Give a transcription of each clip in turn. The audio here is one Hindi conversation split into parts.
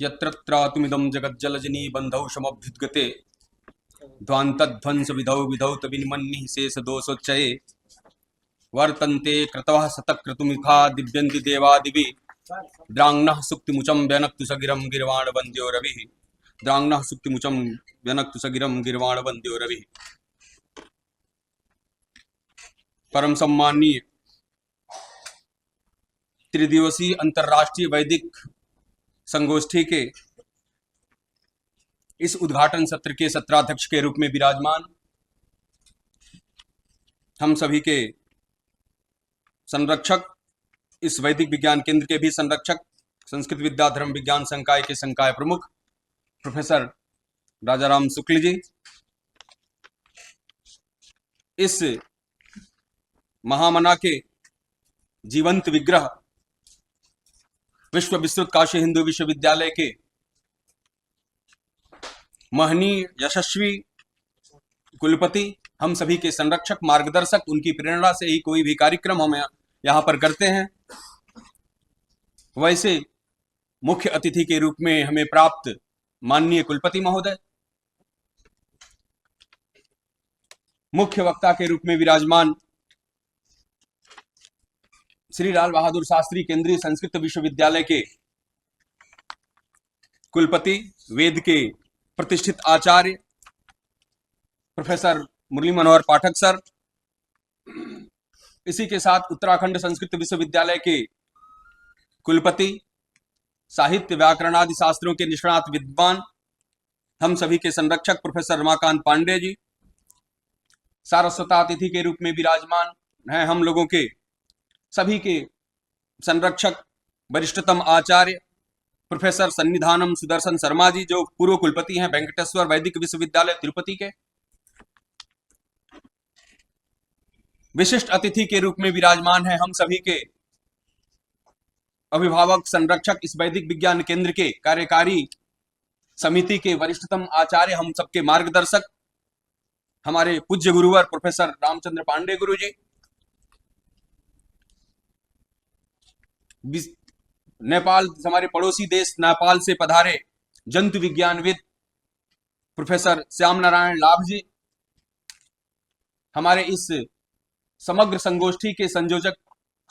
यत्रत्रातुमिदं जगज्जलजनी बन्धौ समभ्युद्गते ध्वान्तध्वंस विधौ विधौ तविन्मन्निः शेषदोषोच्चये वर्तन्ते क्रतवः शतक्रतुमिखा दिव्यन्ति देवादिभिः द्राङ्नः सुक्तिमुचं व्यनक्तु सगिरं गिर्वाणवन्द्यो रविः द्राङ्नः सुक्तिमुचं व्यनक्तु सगिरं गिर्वाणवन्द्यो रविः। परम सम्माननीय त्रिदिवसीय अंतर्राष्ट्रीय वैदिक संगोष्ठी के इस उद्घाटन सत्र के सत्राध्यक्ष के रूप में विराजमान हम सभी के संरक्षक, इस वैदिक विज्ञान केंद्र के भी संरक्षक, संस्कृत विद्या धर्म विज्ञान संकाय के संकाय प्रमुख प्रोफेसर राजाराम शुक्ल जी, इस महामना के जीवंत विग्रह विश्व विस्तृत काशी हिंदू विश्वविद्यालय के महनीय यशस्वी कुलपति, हम सभी के संरक्षक, मार्गदर्शक, उनकी प्रेरणा से ही कोई भी कार्यक्रम हम यहाँ पर करते हैं। वैसे मुख्य अतिथि के रूप में हमें प्राप्त माननीय कुलपति महोदय, मुख्य वक्ता के रूप में विराजमान श्री लाल बहादुर शास्त्री केंद्रीय संस्कृत विश्वविद्यालय के कुलपति, वेद के प्रतिष्ठित आचार्य प्रोफेसर मुरली मनोहर पाठक सर, इसी के साथ उत्तराखंड संस्कृत विश्वविद्यालय के कुलपति, साहित्य व्याकरण आदि शास्त्रों के निष्णात विद्वान, हम सभी के संरक्षक प्रोफेसर रमाकांत पांडे जी, सारस्वता अतिथि के रूप में विराजमान हैं हम लोगों के सभी के संरक्षक, वरिष्ठतम आचार्य प्रोफेसर सन्निधानम सुदर्शन शर्मा जी, जो पूर्व कुलपति हैं वेंकटेश्वर वैदिक विश्वविद्यालय तिरुपति के। विशिष्ट अतिथि के रूप में विराजमान हैं हम सभी के अभिभावक, संरक्षक, इस वैदिक विज्ञान केंद्र के कार्यकारी समिति के वरिष्ठतम आचार्य, हम सबके मार्गदर्शक, हमारे पूज्य गुरुवर प्रोफेसर रामचंद्र पांडे गुरु जी। नेपाल, हमारे पड़ोसी देश नेपाल से पधारे जंतु विज्ञानविद प्रोफेसर श्याम नारायण लाभ जी, हमारे इस समग्र संगोष्ठी के संयोजक,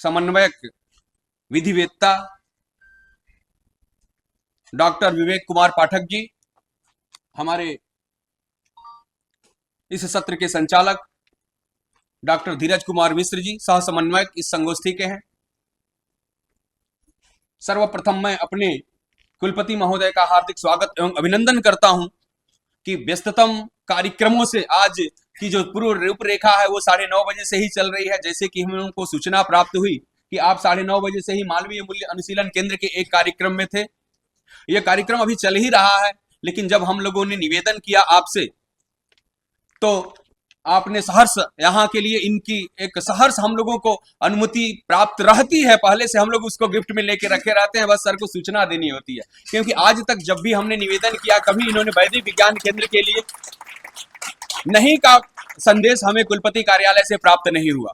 समन्वयक, विधिवेत्ता डॉक्टर विवेक कुमार पाठक जी, हमारे इस सत्र के संचालक डॉक्टर धीरज कुमार मिश्र जी, सह समन्वयक इस संगोष्ठी के हैं। सर्वप्रथम मैं अपने कुलपति महोदय का हार्दिक स्वागत एवं अभिनंदन करता हूं कि व्यस्ततम कार्यक्रमों से आज की जो पूर्व रूपरेखा है वो 9:30 बजे से ही चल रही है। जैसे कि हम लोगों को सूचना प्राप्त हुई कि आप 9:30 बजे से ही मानवीय मूल्य अनुशीलन केंद्र के एक कार्यक्रम में थे। यह कार्यक्रम अभी चल ही रहा है, लेकिन जब हम लोगों ने निवेदन किया आपसे तो आपने सहर्ष यहाँ के लिए, इनकी एक सहर्ष हम लोगों को अनुमति प्राप्त रहती है, पहले से हम लोग उसको गिफ्ट में लेके रखे रहते हैं, बस सर को सूचना देनी होती है। क्योंकि आज तक जब भी हमने निवेदन किया, कभी इन्होंने वैदिक विज्ञान केंद्र के लिए नहीं का संदेश हमें कुलपति कार्यालय से प्राप्त नहीं हुआ।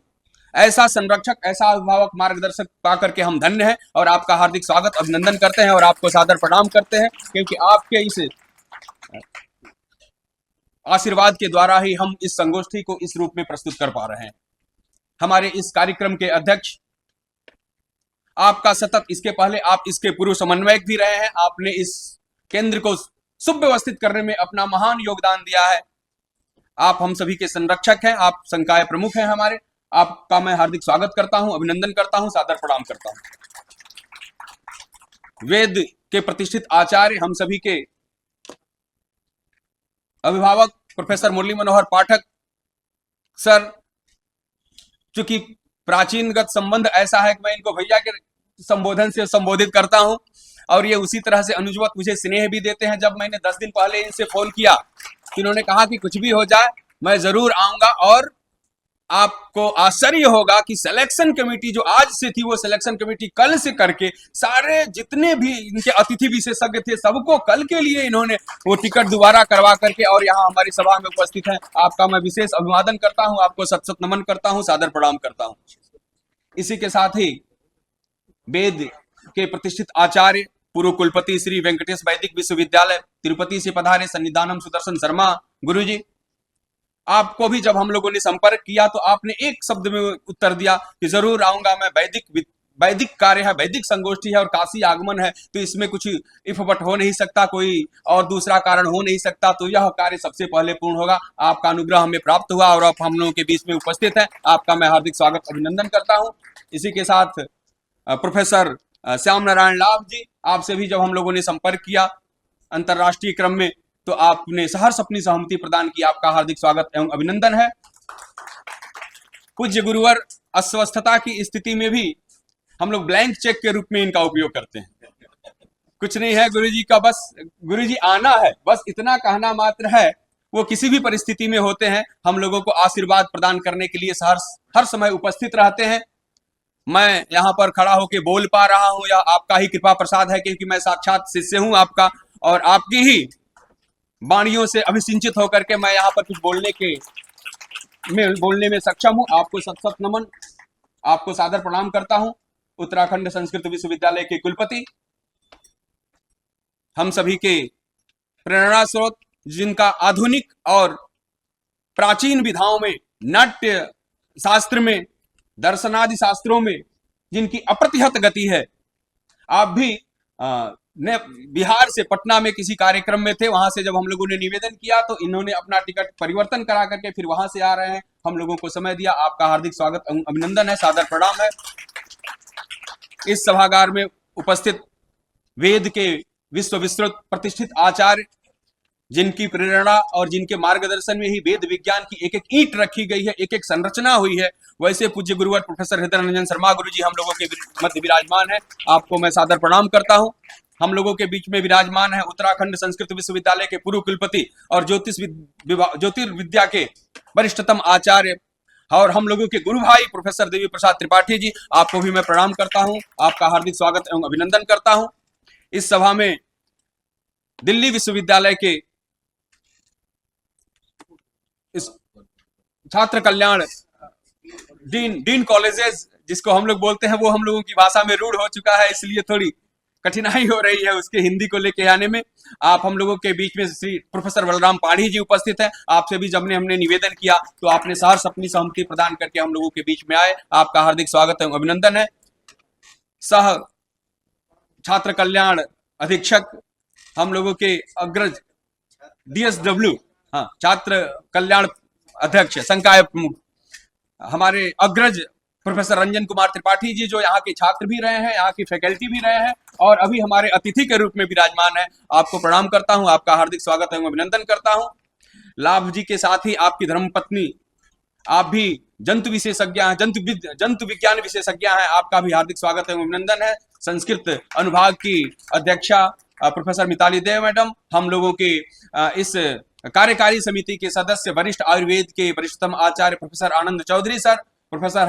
ऐसा संरक्षक, ऐसा अभिभावक, मार्गदर्शक पाकर के हम धन्य हैं और आपका हार्दिक स्वागत, अभिनंदन करते हैं और आपको सादर प्रणाम करते हैं, क्योंकि आपके इस आशीर्वाद के द्वारा ही हम इस संगोष्ठी को इस रूप में प्रस्तुत कर पा रहे हैं। हमारे इस कार्यक्रम के अध्यक्ष आपका सतत, इसके पहले आप इसके पूर्व समन्वयक भी रहे हैं, आपने इस केंद्र को सुव्यवस्थित करने में अपना महान योगदान दिया है। आप हम सभी के संरक्षक हैं, आप संकाय प्रमुख हैं हमारे, आपका मैं हार्दिक स्वागत करता हूं, अभिनंदन करता हूं, सादर प्रणाम करता हूं। वेद के प्रतिष्ठित आचार्य, हम सभी के अभिभावक प्रोफेसर मुरली मनोहर पाठक सर, चूंकि प्राचीनगत संबंध ऐसा है कि मैं इनको भैया के संबोधन से संबोधित करता हूं और ये उसी तरह से अनुजवत मुझे स्नेह भी देते हैं। जब मैंने 10 दिन पहले इनसे फोन किया तो इन्होंने कहा कि कुछ भी हो जाए मैं जरूर आऊंगा, और आपको आश्चर्य होगा कि सिलेक्शन कमेटी जो आज से थी, वो सिलेक्शन कमेटी कल से करके सारे जितने भी इनके अतिथि विशेषज्ञ थे सबको कल के लिए इन्होंने वो टिकट दोबारा करवा करके और यहाँ हमारी सभा में उपस्थित हैं। आपका मैं विशेष अभिवादन करता हूँ, आपको सत सत नमन करता हूँ, सादर प्रणाम करता हूँ। इसी के साथ ही वेद के प्रतिष्ठित आचार्य पूर्व कुलपति श्री वेंकटेश वैदिक विश्वविद्यालय तिरुपति से पधारे सन्निधानम सुदर्शन शर्मा गुरुजी। आपको भी जब हम लोगों ने संपर्क किया तो आपने एक शब्द में उत्तर दिया कि जरूर आऊंगा मैं, वैदिक कार्य है, वैदिक संगोष्ठी है और काशी आगमन है, तो इसमें कुछ इफबट हो नहीं सकता, कोई और दूसरा कारण हो नहीं सकता, तो यह कार्य सबसे पहले पूर्ण होगा। आपका अनुग्रह हमें प्राप्त हुआ और आप हम लोगों के बीच में उपस्थित है। आपका मैं हार्दिक स्वागत अभिनंदन करता हूं। इसी के साथ प्रोफेसर श्याम नारायण लाभ जी, आपसे भी जब हम लोगों ने संपर्क किया अंतरराष्ट्रीय क्रम में, तो आपने सहर्ष अपनी सहमति प्रदान की। आपका हार्दिक स्वागत एवं अभिनंदन है। पूज्य गुरुवर अस्वस्थता की स्थिति में भी हम लोग ब्लैंक चेक के रूप में इनका उपयोग करते हैं। कुछ नहीं है गुरुजी का, बस गुरुजी आना है, बस इतना कहना मात्र है। वो किसी भी परिस्थिति में होते हैं, हम लोगों को आशीर्वाद प्रदान करने के लिए हर समय उपस्थित रहते हैं। मैं यहाँ पर खड़ा होकर बोल पा रहा हूँ, या आपका ही कृपा प्रसाद है, क्योंकि मैं साक्षात शिष्य हूँ आपका, और आपकी ही वाणियों से अभिसिंचित होकर के मैं यहाँ पर कुछ बोलने में सक्षम हूँ। आपको सत सत नमन, आपको सादर प्रणाम करता हूँ। उत्तराखंड संस्कृत विश्वविद्यालय के कुलपति, हम सभी के प्रेरणा स्रोत, जिनका आधुनिक और प्राचीन विधाओं में, नाट्य शास्त्र में, दर्शनादि शास्त्रों में जिनकी अप्रतिहत गति है। आप भी बिहार से पटना में किसी कार्यक्रम में थे, वहां से जब हम लोगों ने निवेदन किया तो इन्होंने अपना टिकट परिवर्तन करा करके फिर वहां से आ रहे हैं, हम लोगों को समय दिया। आपका हार्दिक स्वागत अभिनंदन है, सादर प्रणाम है। इस सभागार में उपस्थित वेद के विश्व विस्तृत प्रतिष्ठित आचार्य, जिनकी प्रेरणा और जिनके मार्गदर्शन में ही वेद विज्ञान की एक एक ईंट रखी गई है, एक एक संरचना हुई है, वैसे पूज्य गुरुवर प्रोफेसर हृदय रंजन शर्मा गुरु जी हम लोगों के मध्य विराजमान है। आपको मैं सादर प्रणाम करता हूं। हम लोगों के बीच में विराजमान है उत्तराखंड संस्कृत विश्वविद्यालय के पूर्व कुलपति और ज्योतिर्विद्या के वरिष्ठतम आचार्य और हम लोगों के गुरु भाई प्रोफेसर देवी प्रसाद त्रिपाठी जी। आपको भी मैं प्रणाम करता हूं, आपका हार्दिक स्वागत एवं अभिनंदन करता हूं। इस सभा में दिल्ली विश्वविद्यालय के इस छात्र कल्याण डीन कॉलेजेस, जिसको हम लोग बोलते हैं, वो हम लोगों की भाषा में रूढ़ हो चुका है, इसलिए थोड़ी कठिनाई हो रही है उसके हिंदी को लेके आने में। आप हम लोगों के बीच में श्री प्रोफेसर बलराम पाढ़ी जी उपस्थित हैं। आपसे भी जब हमने निवेदन किया तो आपने सहर्ष अपनी सहमति प्रदान करके हम लोगों के बीच में आए। आपका हार्दिक स्वागत एवं अभिनंदन है। सह छात्र कल्याण अधीक्षक, हम लोगों के अग्रज DSW, हाँ, छात्र कल्याण अध्यक्ष संकाय प्रमुख हमारे अग्रज प्रोफेसर रंजन कुमार त्रिपाठी जी, जो यहाँ के छात्र भी रहे हैं, यहाँ की फैकल्टी भी रहे हैं और अभी हमारे अतिथि के रूप में विराजमान है। आपको प्रणाम करता हूँ, आपका हार्दिक स्वागत एवं अभिनंदन करता हूँ। लाभ जी के साथ ही आपकी धर्मपत्नी, आप भी जंतु विशेषज्ञ हैं, जंतु विज्ञान विशेषज्ञ हैं, आपका भी हार्दिक स्वागत एवं अभिनंदन है। संस्कृत अनुभाग की अध्यक्षा प्रोफेसर मिताली देव मैडम, हम लोगों के इस कार्यकारी समिति के सदस्य वरिष्ठ आयुर्वेद के वरिष्ठतम आचार्य प्रोफेसर आनंद चौधरी सर, प्रोफेसर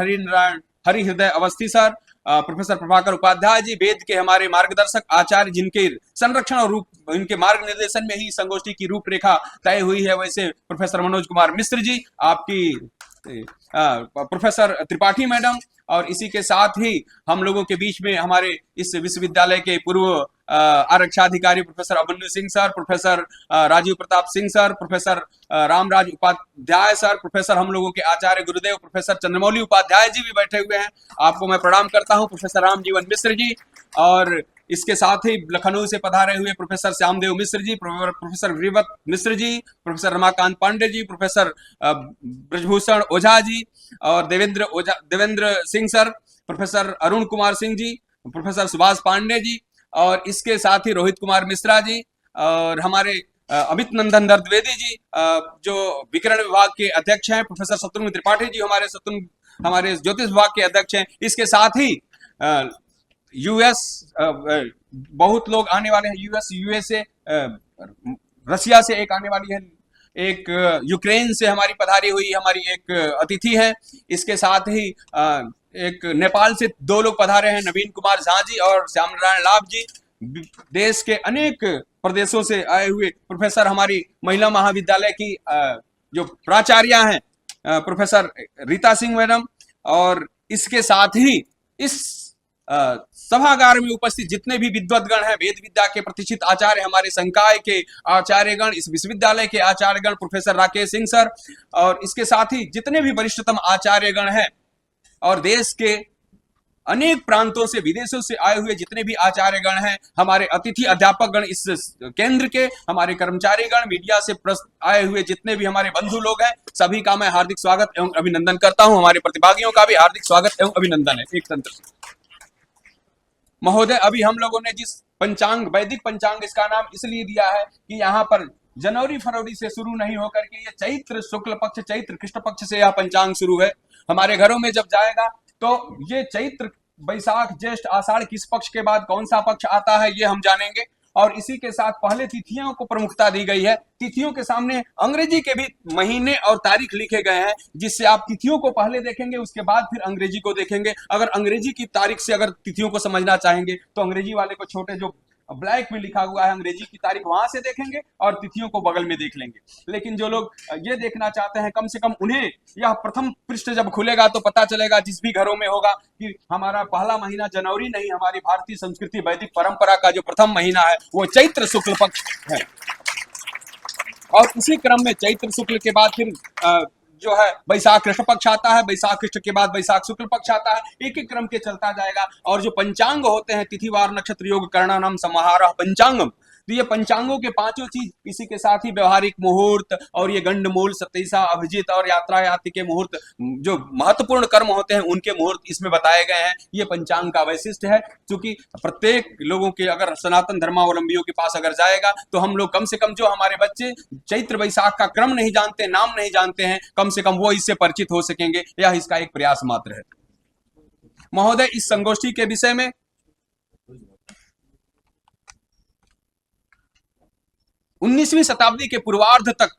हरि हृदय अवस्थी सर, प्रोफेसर प्रभाकर उपाध्याय जी, वेद के हमारे मार्गदर्शक आचार्य, जिनके संरक्षण और इनके मार्ग निर्देशन में ही संगोष्ठी की रूपरेखा तय हुई है, वैसे प्रोफेसर मनोज कुमार मिश्र जी, आपकी प्रोफेसर त्रिपाठी मैडम, और इसी के साथ ही हम लोगों के बीच में हमारे इस विश्वविद्यालय के पूर्व आरक्षाधिकारी professor Abhimanyu Singh sir, professor Rajeev Pratap Singh sir, professor Ramraj Upadhyay sir, professor हम लोगों के आचार्य गुरुदेव प्रोफेसर चंद्रमौली उपाध्याय जी भी बैठे हुए हैं। आपको मैं प्रणाम करता हूं, प्रोफेसर रामजीवन मिश्र जी, और इसके साथ ही लखनऊ से पधारे हुए professor Shyamdev Mishra ji, professor गिरिवत Mishra ji, professor Ramakant Pandey ji, professor Brijbhushan Ojha ji और Devendra Singh sir, professor Arun Kumar Singh ji, professor Subhash Pandey ji, और इसके साथ ही रोहित कुमार मिश्रा जी और हमारे अमित नंदन द्विवेदी जी, जो विकिरण विभाग के अध्यक्ष हैं, प्रोफेसर शत्रुघ्न त्रिपाठी जी हमारे ज्योतिष विभाग के अध्यक्ष हैं। इसके साथ ही US बहुत लोग आने वाले हैं, USA, रसिया से एक आने वाली है, एक यूक्रेन से हमारी पधारी हुई हमारी एक अतिथि है। इसके साथ ही एक नेपाल से 2 लोग पधारे हैं, नवीन कुमार झा जी और श्याम नारायण लाभ जी। देश के अनेक प्रदेशों से आए हुए प्रोफेसर, हमारी महिला महाविद्यालय की जो प्राचार्य हैं प्रोफेसर रीता सिंह मैडम, और इसके साथ ही इस सभागार में उपस्थित जितने भी विद्वद्गण हैं, वेद विद्या के प्रतिष्ठित आचार्य, हमारे संकाय के आचार्यगण, इस विश्वविद्यालय के आचार्यगण, प्रोफेसर राकेश सिंह सर, और इसके साथ ही जितने भी वरिष्ठतम आचार्यगण हैं, और देश के अनेक प्रांतों से, विदेशों से आए हुए जितने भी आचार्यगण हैं, हमारे अतिथि अध्यापक गण, इस केंद्र के हमारे कर्मचारीगण, मीडिया से आए हुए जितने भी हमारे बंधु लोग हैं, सभी का मैं हार्दिक स्वागत एवं अभिनंदन करता हूं। हमारे प्रतिभागियों का भी हार्दिक स्वागत एवं अभिनंदन है। एक तंत्र से महोदय, अभी हम लोगों ने जिस पंचांग, वैदिक पंचांग, इसका नाम इसलिए दिया है कि यहाँ पर जनवरी फरवरी से शुरू नहीं होकर के ये चैत्र शुक्ल पक्ष, चैत्र कृष्ण पक्ष से यह पंचांग शुरू है। हमारे घरों में जब जाएगा तो ये चैत्र, बैसाख, ज्येष्ठ, आषाढ़ किस पक्ष के बाद कौन सा पक्ष आता है ये हम जानेंगे। और इसी के साथ पहले तिथियों को प्रमुखता दी गई है। तिथियों के सामने अंग्रेजी के भी महीने और तारीख लिखे गए हैं, जिससे आप तिथियों को पहले देखेंगे, उसके बाद फिर अंग्रेजी को देखेंगे। अगर अंग्रेजी की तारीख से अगर तिथियों को समझना चाहेंगे तो अंग्रेजी वाले को छोटे जो ब्लैक में लिखा हुआ है अंग्रेजी की तारीख, वहां से देखेंगे और तिथियों को बगल में देख लेंगे। लेकिन जो लोग ये देखना चाहते हैं, कम से कम उन्हें यह प्रथम पृष्ठ जब खुलेगा तो पता चलेगा, जिस भी घरों में होगा, कि हमारा पहला महीना जनवरी नहीं, हमारी भारतीय संस्कृति वैदिक परंपरा का जो प्रथम महीना है वो चैत्र शुक्ल पक्ष है। और उसी क्रम में चैत्र शुक्ल के बाद फिर जो है बैसाख कृष्ण पक्ष आता है, बैसाख कृष्ण के बाद बैसाख शुक्ल पक्ष आता है। एक एक क्रम के चलता जाएगा। और जो पंचांग होते हैं, तिथिवार नक्षत्र योग करणानाम समाहारः पंचांगम, तो ये पंचांगों के पांचों चीज, इसी के साथ ही व्यवहारिक मुहूर्त और ये गंडमूल, सतीसा, अभिजित और यात्रा याति के मुहूर्त, जो महत्वपूर्ण कर्म होते हैं उनके मुहूर्त इसमें बताए गए हैं। ये पंचांग का वैशिष्ट है। क्योंकि प्रत्येक लोगों के, अगर सनातन धर्मावलंबियों के पास अगर जाएगा तो हम लोग कम से कम, जो हमारे बच्चे चैत्र बैसाख का क्रम नहीं जानते, नाम नहीं जानते हैं, कम से कम वो इससे परिचित हो सकेंगे। यह इसका एक प्रयास मात्र है। महोदय, इस संगोष्ठी के विषय में 19वीं शताब्दी के पूर्वार्ध तक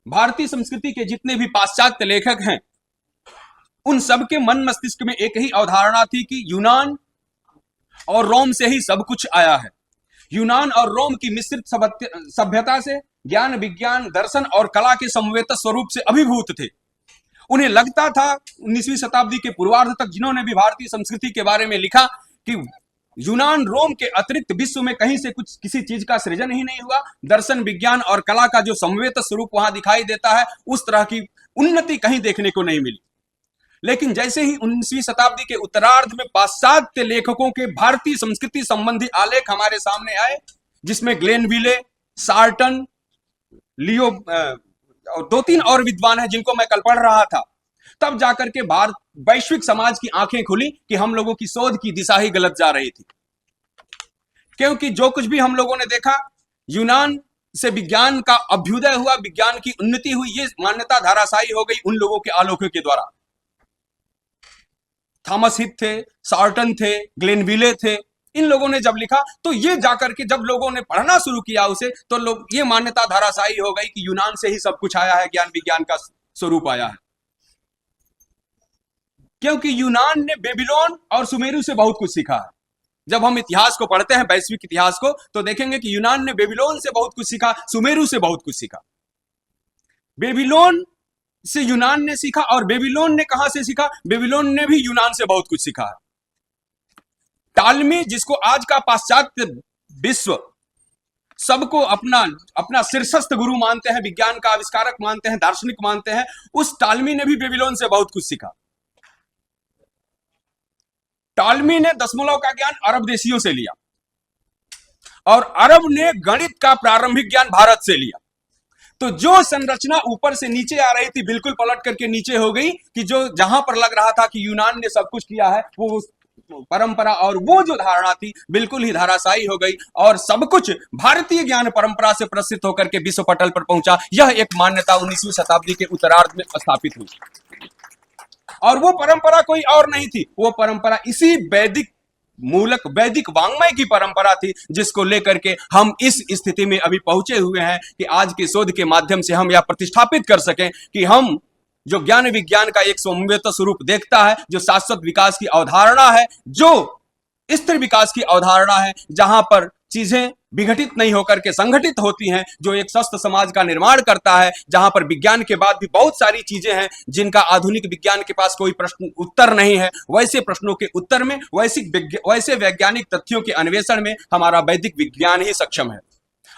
भारतीय संस्कृति के जितने भी पाश्चात्य लेखक हैं, उन सबके मन मस्तिष्क में एक ही अवधारणा थी कि यूनान और रोम से ही सब कुछ आया है। यूनान और रोम की मिश्रित सभ्यता से ज्ञान, विज्ञान, दर्शन और कला के समवेत स्वरूप से अभिभूत थे। उन्हें लगता था 19वीं शताब्दी के पूर्वार्ध तक जिन्होंने भी भारतीय संस्कृति के बारे में लिखा कि यूनान, रोम के अतिरिक्त विश्व में कहीं से कुछ, किसी चीज का सृजन ही नहीं हुआ। दर्शन, विज्ञान और कला का जो समवेत स्वरूप वहां दिखाई देता है, उस तरह की उन्नति कहीं देखने को नहीं मिली। लेकिन जैसे ही 19वीं शताब्दी के उत्तरार्ध में पाश्चात्य लेखकों के भारतीय संस्कृति संबंधी आलेख हमारे सामने आए, जिसमें ग्लेनविले, सार्टन, लियो और 2-3 और विद्वान हैं जिनको मैं कल पढ़ रहा था, तब जाकर के भारत वैश्विक समाज की आंखें खुली कि हम लोगों की शोध की दिशा ही गलत जा रही थी। क्योंकि जो कुछ भी हम लोगों ने देखा, यूनान से विज्ञान का अभ्युदय हुआ, विज्ञान की उन्नति हुई, ये मान्यता धाराशायी हो गई उन लोगों के आलोकों के द्वारा। थॉमस हिथ थे, सार्टन थे, ग्लेनविले थे, इन लोगों ने जब लिखा तो ये जाकर के जब लोगों ने पढ़ना शुरू किया उसे, तो लोग, ये मान्यता धाराशायी हो गई कि यूनान से ही सब कुछ आया है, ज्ञान विज्ञान का स्वरूप आया है। क्योंकि यूनान ने बेबीलोन और सुमेरु से बहुत कुछ सीखा है। जब हम इतिहास को पढ़ते हैं, वैश्विक इतिहास को, तो देखेंगे कि यूनान ने बेबीलोन से बहुत कुछ सीखा, सुमेरु से बहुत कुछ सीखा। बेबीलोन से यूनान ने सीखा, और बेबीलोन ने कहां से सीखा? बेबीलोन ने भी यूनान से बहुत कुछ सीखा है। टालमी, जिसको आज का पाश्चात्य विश्व सबको अपना शीर्षस्थ गुरु मानते हैं, विज्ञान का आविष्कारक मानते हैं, दार्शनिक मानते हैं, उस टालमी ने भी बेबीलोन से बहुत कुछ सीखा। टालमी ने दशमलव का ज्ञान अरब देशियों से लिया, और अरब ने गणित का प्रारंभिक ज्ञान भारत से लिया। तो जो संरचना ऊपर से नीचे आ रही थी, बिल्कुल पलट करके नीचे हो गई, कि जो जहां पर लग रहा था कि यूनान ने सब कुछ किया है, वो परंपरा और वो जो धारणा थी बिल्कुल ही धाराशायी हो गई, और सब कुछ भारतीय ज्ञान परंपरा से प्रसिद्ध होकर के विश्व पटल पर पहुंचा। यह एक मान्यता 19वीं शताब्दी के उत्तरार्ध में स्थापित हुई, और वो परंपरा कोई और नहीं थी, वो परंपरा इसी वैदिक मूलक, वैदिक वांग्मय की परंपरा थी, जिसको लेकर के हम इस स्थिति में अभी पहुंचे हुए हैं कि आज के शोध के माध्यम से हम यह प्रतिष्ठापित कर सकें कि हम जो ज्ञान विज्ञान का एक समन्वित स्वरूप देखता है, जो शाश्वत विकास की अवधारणा है, जो स्थिर विकास की अवधारणा है, जहां पर चीजें विघटित नहीं होकर के संगठित होती हैं, जो एक स्वस्थ समाज का निर्माण करता है, जहां पर विज्ञान के बाद भी बहुत सारी चीजें हैं जिनका आधुनिक विज्ञान के पास कोई प्रश्न उत्तर नहीं है। वैसे प्रश्नों के उत्तर में, वैसे वैज्ञानिक तथ्यों के अन्वेषण में हमारा वैदिक विज्ञान ही सक्षम है।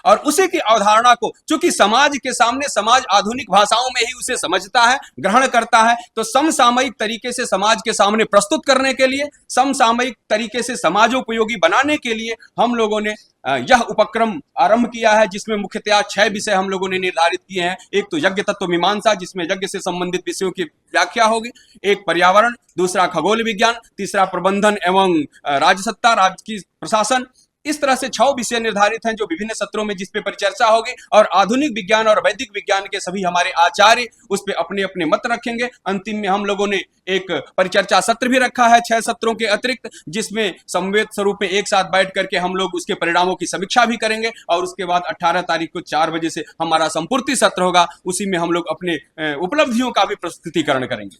और उसी की अवधारणा को, चूंकि समाज के सामने, समाज आधुनिक भाषाओं में ही उसे समझता है, ग्रहण करता है, तो समसामयिक तरीके से समाज के सामने प्रस्तुत करने के लिए, समसामयिक तरीके से समाजोपयोगी बनाने के लिए हम लोगों ने यह उपक्रम आरंभ किया है, जिसमें मुख्यतः 6 विषय हम लोगों ने निर्धारित किए हैं। एक तो यज्ञ तत्व मीमांसा, जिसमें यज्ञ से संबंधित विषयों की व्याख्या होगी। एक पर्यावरण, दूसरा खगोल विज्ञान, तीसरा प्रबंधन एवं राजसत्ता, राजकीय प्रशासन। इस तरह से 6 विषय निर्धारित हैं जो विभिन्न सत्रों में जिस पे परिचर्चा होगी, और आधुनिक विज्ञान और वैदिक विज्ञान के सभी हमारे आचार्य उस पे अपने अपने मत रखेंगे। अंतिम में हम लोगों ने एक परिचर्चा सत्र भी रखा है 6 सत्रों के अतिरिक्त, जिसमें समवेत स्वरूप में एक साथ बैठ करके हम लोग उसके परिणामों की समीक्षा भी करेंगे। और उसके बाद 18 तारीख को 4 बजे से हमारा संपूर्ति सत्र होगा, उसी में हम लोग अपने उपलब्धियों का भी प्रस्तुतिकरण करेंगे।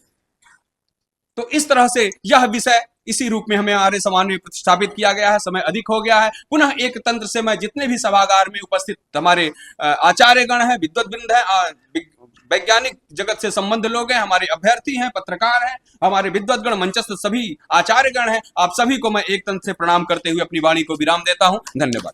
तो इस तरह से यह विषय इसी रूप में हमें आर्य समाज में प्रतिष्ठापित किया गया है। समय अधिक हो गया है। पुनः एक तंत्र से मैं जितने भी सभागार में उपस्थित हमारे आचार्यगण हैं, विद्वद्वृंद हैं, वैज्ञानिक जगत से संबंध लोग हैं, हमारे अभ्यर्थी हैं, पत्रकार हैं, हमारे विद्वद्गण, मंचस्थ सभी आचार्यगण हैं, आप सभी को मैं एक तंत्र से प्रणाम करते हुए अपनी वाणी को विराम देता हूं। धन्यवाद।